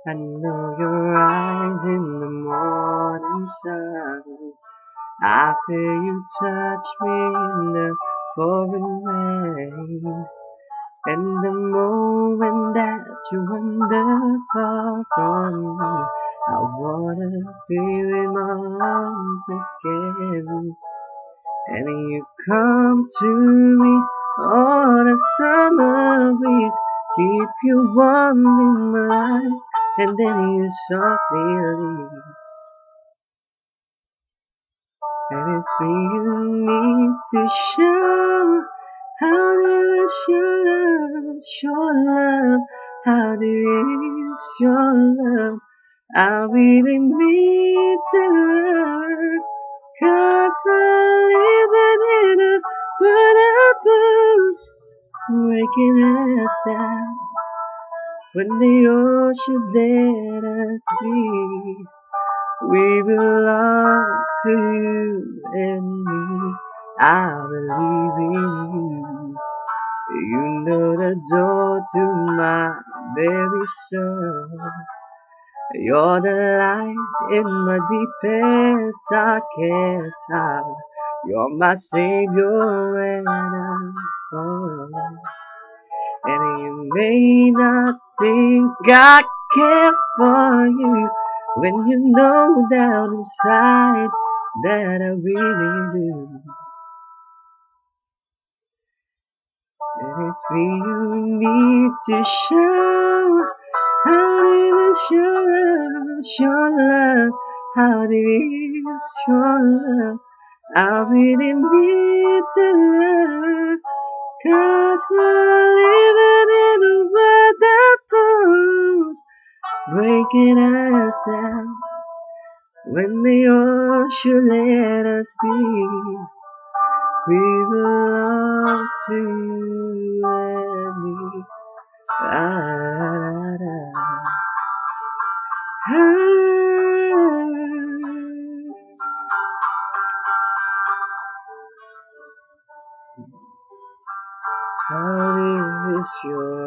I know your eyes in the morning sun. I feel you touch me in the pouring rain. And the moment that you wander far from me, I wanna be in my arms again. And you come to me on a summer breeze, keep you warm in my life, and then you softly leave. And it's me you need to show. How deep is your love, how deep is your love. I really need to learn, 'cause I'm living in a world of blues, breaking us down when the ocean let us be. We belong to you and me. I believe in you. You know the door to my very soul. You're the light in my deepest, darkest hour. You're my savior when I fall. And you may not think I care for you, when you know down inside that I really do. And it's me you need to show. How deep is your love, how deep is your love. I really need to learn, 'cause we're living in a world that falls, breaking us down when the ocean let us be. We belong to you and me. Ah, da, da. How deep is your